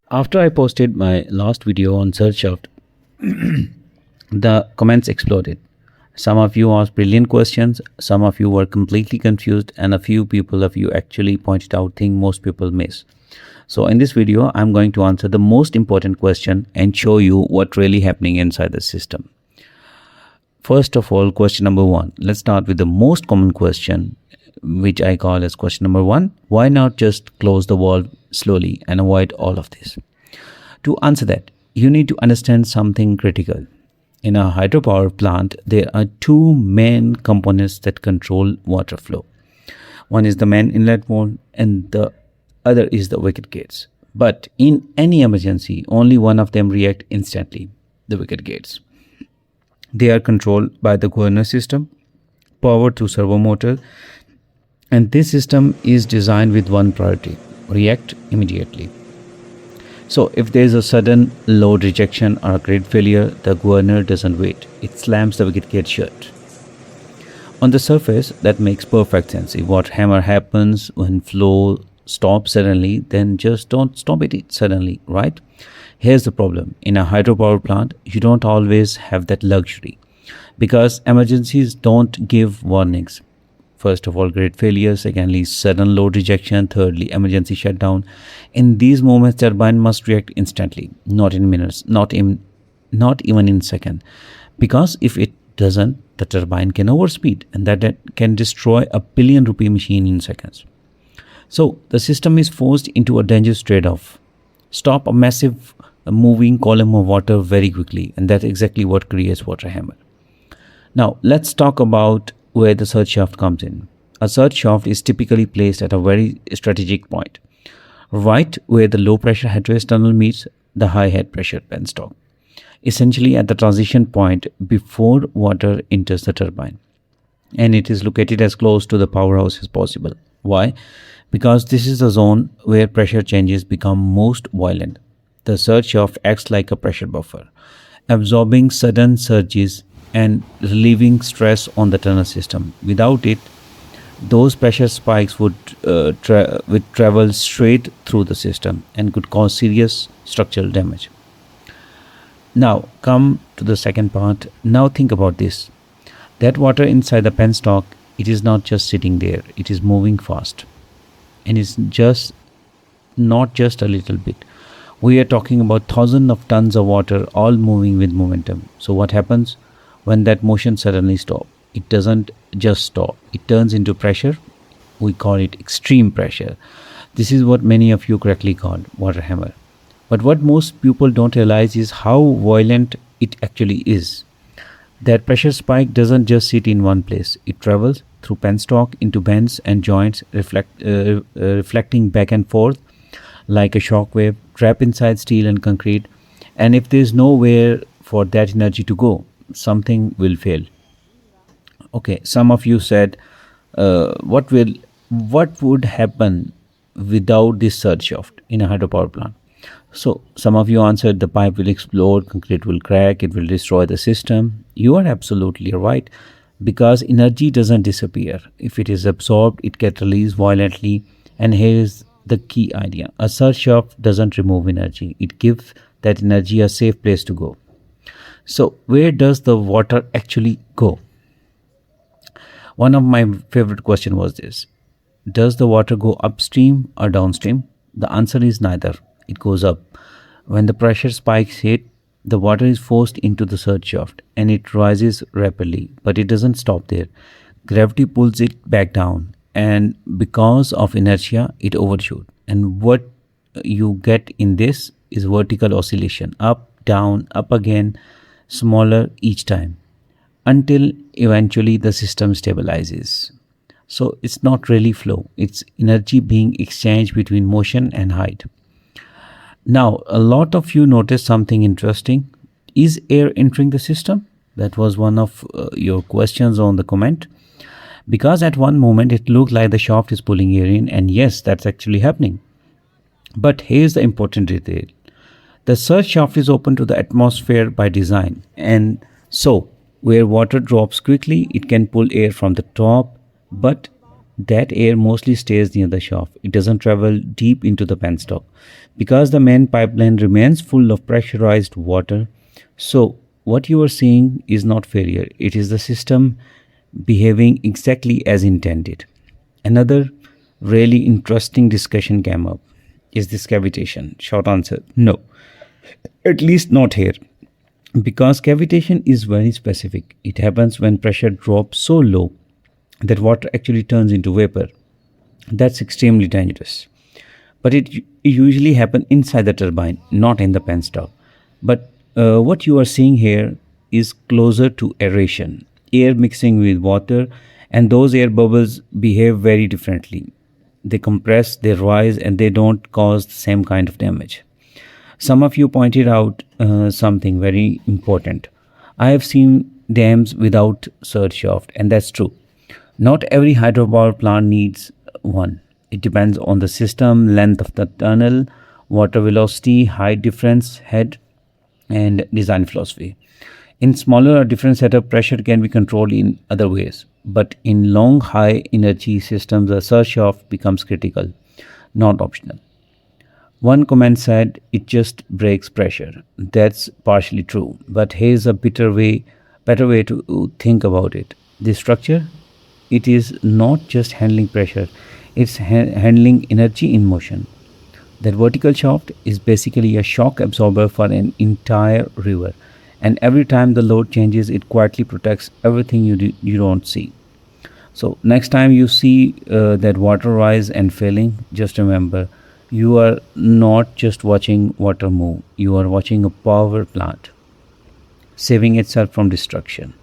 After I posted my last video on search shaft, the comments exploded. Some of you asked brilliant questions, some of you were completely confused, and a few people of you actually pointed out things most people miss. So in this video, I'm going to answer the most important question and show you what's really happening inside the system. First of all, question number one. Let's start with the most common question, which I call as question number one. Why not just close the valve slowly and avoid all of this? To answer that, you need to understand something critical. In a hydropower plant, there are two main components that control water flow. One is the main inlet valve and the other is the wicket gates. But in any emergency, only one of them react instantly, the wicket gates. They are controlled by the governor system, powered through servo motor, and this system is designed with one priority: react immediately. So if there is a sudden load rejection or a grid failure, the governor doesn't wait. It slams the wicket gate shut. On the surface, that makes perfect sense. If water hammer happens when flow stops suddenly, then just don't stop it suddenly, right? Here's the problem. In a hydropower plant, you don't always have that luxury because emergencies don't give warnings. First of all, grid failure. Secondly, sudden load rejection. Thirdly, emergency shutdown. In these moments, turbine must react instantly, not in minutes, not even in seconds. Because if it doesn't, the turbine can overspeed, and that can destroy a billion-rupee machine in seconds. So the system is forced into a dangerous trade-off. Stop a massive moving column of water very quickly, and that's exactly what creates water hammer. Now let's talk about where the surge shaft comes in. A surge shaft is typically placed at a very strategic point, right where the low pressure head race tunnel meets the high head pressure penstock, essentially at the transition point before water enters the turbine. And it is located as close to the powerhouse as possible. Why? Because this is the zone where pressure changes become most violent. The surge shaft acts like a pressure buffer, absorbing sudden surges and relieving stress on the tunnel system. Without it, those pressure spikes would travel straight through the system and could cause serious structural damage. Now come to the second part. Now think about this. That water inside the penstock, it is not just sitting there, it is moving fast. And it's just not just a little bit. We are talking about thousands of tons of water all moving with momentum. So what happens when that motion suddenly stops? It doesn't just stop. It turns into pressure. We call it extreme pressure. This is what many of you correctly called water hammer. But what most people don't realize is how violent it actually is. That pressure spike doesn't just sit in one place. It travels through penstock into bends and joints, reflecting back and forth like a shock wave, trapped inside steel and concrete. And if there's nowhere for that energy to go, something will fail. Okay, some of you said, what would happen without this surge shaft in a hydropower plant? So some of you answered the pipe will explode, concrete will crack, it will destroy the system. You are absolutely right, because energy doesn't disappear. If it is absorbed, it gets released violently. And here's the key idea. A surge shaft doesn't remove energy. It gives that energy a safe place to go. So where does the water actually go? One of my favorite questions was this. Does the water go upstream or downstream? The answer is neither. It goes up. When the pressure spikes hit, the water is forced into the surge shaft and it rises rapidly, but it doesn't stop there. Gravity pulls it back down, and because of inertia, it overshoots. And what you get in this is vertical oscillation, up, down, up again, smaller each time, until eventually the system stabilizes. So it's not really flow, it's energy being exchanged between motion and height. Now, a lot of you noticed something interesting. Is air entering the system? That was one of your questions on the comment. Because at one moment it looked like the shaft is pulling air in, and yes, that's actually happening. But here's the important detail. The surge shaft is open to the atmosphere by design, and so where water drops quickly, it can pull air from the top, but That air mostly stays near the shaft. It doesn't travel deep into the penstock because the main pipeline remains full of pressurized water. So, what you are seeing is not failure, it is the system behaving exactly as intended. Another really interesting discussion came up. Is this cavitation? Short answer no, at least not here. Because cavitation is very specific. It happens when pressure drops so low that water actually turns into vapor. That's extremely dangerous. But it usually happens inside the turbine, not in the penstock. But what you are seeing here is closer to aeration, air mixing with water, and those air bubbles behave very differently. They compress, they rise, and they don't cause the same kind of damage. Some of you pointed out something very important. I have seen dams without surge shaft, and that's true. Not every hydropower plant needs one. It depends on the system, length of the tunnel, water velocity, height difference, head, and design philosophy. In smaller or different setup, pressure can be controlled in other ways. But in long, high energy systems, the surge shaft becomes critical, not optional. One comment said it just breaks pressure. That's partially true, but here's a better way to think about it. The structure, it is not just handling pressure; it's handling energy in motion. That vertical shaft is basically a shock absorber for an entire river, and every time the load changes, it quietly protects everything you don't see. So next time you see that water rise and filling, just remember you are not just watching water move, you are watching a power plant saving itself from destruction.